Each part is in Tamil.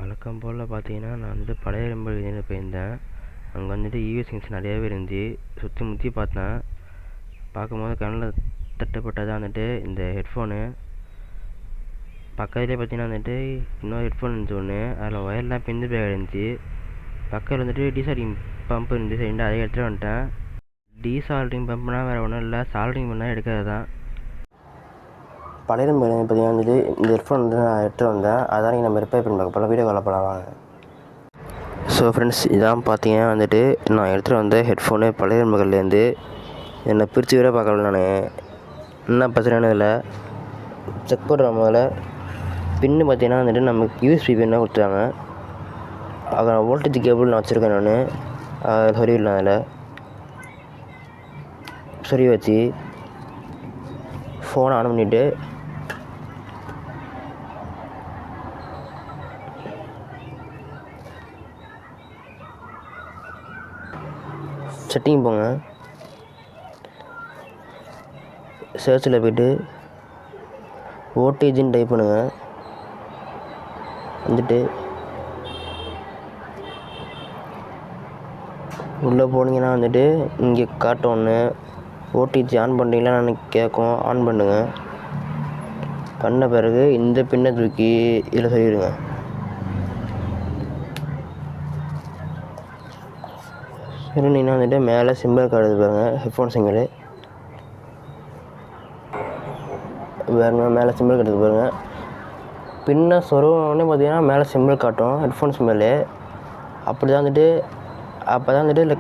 வழக்கம் போல் பார்த்தீங்கன்னா நான் பழைய எறும்பு போயிருந்தேன். அங்கே யூஎஸ் திங்ஸ் நிறையாவே இருந்துச்சு. சுற்றி முற்றி பார்த்தேன். பார்க்கும்போது கண்ணில் தட்டுப்பட்டது இந்த ஹெட்ஃபோனு. பக்கத்துலேயே பார்த்தீங்கன்னா இன்னொரு ஹெட்ஃபோன் இருந்துச்சு ஒன்று. அதில் ஒயர்லாம் பிந்து போய் இருந்துச்சு. பக்கத்தில் டீசால்டிங் பம்ப் இருந்துச்சு. அதை எடுத்துகிட்டு வந்துட்டேன். டீசால்டிங் பம்ப்னால் வேறு ஒன்றும் இல்லை, சால்டிங் பண்ணால் எடுக்கிறது தான். பழைய பார்த்தீங்கன்னா இந்த ஹெட்ஃபோன் நான் எடுத்துகிட்டு வந்தேன். அதான் நம்ம ரிப்பேர் பண்ணி பார்க்க போகலாம். வீடியோ கால் போகலாம் வாங்க. ஸோ ஃப்ரெண்ட்ஸ், இதான் பார்த்தீங்கன்னா நான் எடுத்துகிட்டு வந்த ஹெட்ஃபோனு பழைய எறும்புகள்லேருந்து. என்னை பிரித்து விட பார்க்கல. நான் என்ன பிரச்சனைன்னு இல்லை, செக் பண்ணுற முதல்ல பின்னு பார்த்தீங்கன்னா நமக்கு யூஎஸ்பி பின்னாக கொடுத்துருக்காங்க. அதில் வோல்டேஜ் கேபிள் நான் வச்சுருக்கேன். நான் சொருவிடலாம். அதில் சொருவி வச்சு ஃபோனை ஆன் பண்ணிவிட்டு செட்டிங் போங்க. சர்ச்சில் போய்ட்டு வோல்டேஜ்னு டைப் பண்ணுங்கள். உள்ளே போனீங்கன்னா இங்கே காட்டும் ஒன்று. ஓடிஜி ஆன் பண்ணுறீங்களான்னு கேட்கும். ஆன் பண்ணுங்கள். பண்ண பிறகு இந்த பின்னை தூக்கி இதில் சொல்லிவிடுங்க. சொன்னீங்கன்னா மேலே சிம்பிள் கார்டு பாருங்கள். ஹெட்ஃபோன் சிங்கிள் பாருங்க. மேலே சிம்பிள் கார்டு பாருங்கள். பின்ன சொருவனே பார்த்தீங்கன்னா மேலே சிம்பிள் காட்டும், ஹெட்ஃபோன் சிம்பிள். அப்படி தான் அப்போ தான் இல்லை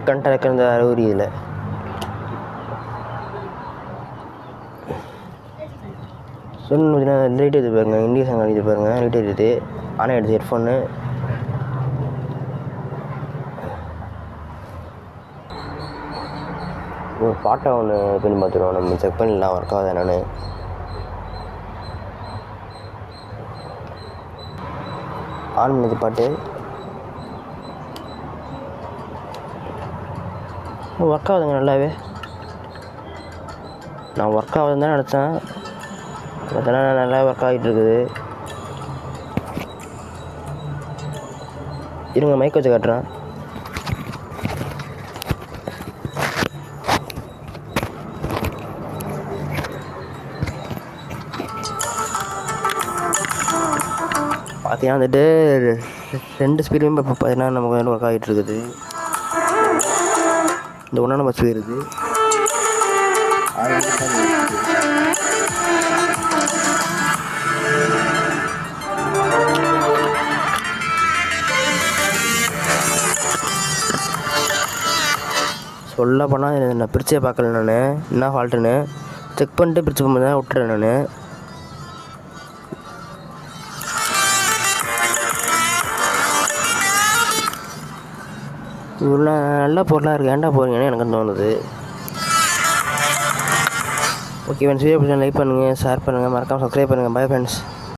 கரெக்டாக இருக்கிற அந்த அறிகுறி. இதில் சொன்னு பார்த்தீங்கன்னா லைட் எடுத்து பாருங்க. இண்டிகேஷன் அடித்து பாருங்கள். லைட் எடுத்து ஆனால் எடுத்து ஹெட்ஃபோனு ஒரு பாட்டை ஒன்று பண்ணி பார்த்துருவோம். நம்ம செக் பண்ணிடலாம் ஒர்க் ஆகுது என்னென்னு. ஆன் பண்ணது பாட்டு ஒர்க் ஆகுதுங்க நல்லாவே. நான் ஒர்க் ஆகுதுன்னு தான் நினச்சேன். அதெல்லாம் நல்லா ஒர்க் ஆகிட்டு இருக்குது. இருங்க மைக் வச்சு காட்டுறேன். பார்த்தீங்கன்னா ரெண்டு ஸ்பீடுமே இப்போ பார்த்தீங்கன்னா நமக்கு ஒர்க் ஆகிட்டு இருக்குது. இந்த ஒன்றா நம்ம ஸ்பீடு இருக்குது. சொல்ல போனால் நான் பிரிச்சே பார்க்கல. நான் என்ன ஃபால்ட்டுன்னு செக் பண்ணிட்டு பிரித்து போகும்போது தான் விட்டுறேன். நான் இவ்வளோ நல்ல பொருளாக இருக்குது, ஏன்டா போகிறீங்கன்னு எனக்கு தோணுது. ஓகே ஃப்ரெண்ட்ஸ், வீடியோ பிடிச்சா லைக் பண்ணுங்கள், ஷேர் பண்ணுங்கள், மறக்காமல் சப்ஸ்கிரைப் பண்ணுங்கள். Bye friends.